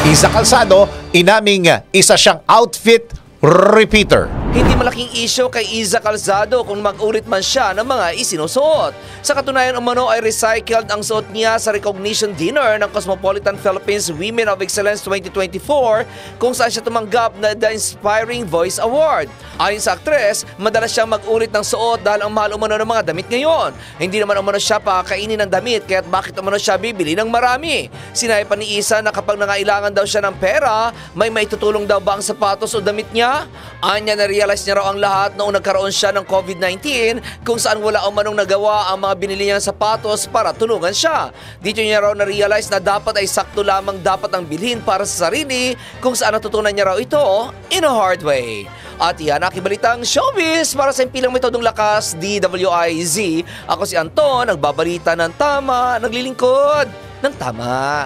Iza Calzado, inaming isa siyang outfit repeater. Hindi malaking issue kay Iza Calzado kung mag-ulit man siya ng mga isinusuot. Sa katunayan umano ay recycled ang suot niya sa recognition dinner ng Cosmopolitan Philippines Women of Excellence 2024 kung saan siya tumanggap na The Inspiring Voice Award. Ayon sa aktres, madalas siyang mag-ulit ng suot dahil ang mahal umano ng mga damit ngayon. Hindi naman umano siya pakakainin ng damit kaya't bakit umano siya bibili ng marami. Sinabi pa ni Iza na kapag nangailangan daw siya ng pera, may maitutulong daw ba ang sapatos o damit niya? Anya na-realize niya raw ang lahat noong nagkaroon siya ng COVID-19 kung saan wala umanong nagawa ang mga binili niyang sapatos para tulungan siya. Dito niya raw na-realize na dapat ay sakto lamang dapat ang bilhin para sa sarili kung saan natutunan niya raw ito in a hard way. At yan nakibalitang showbiz para sa impilang metodong lakas DWIZ. Ako si Anton, nagbabalita ng tama, naglilingkod ng tama.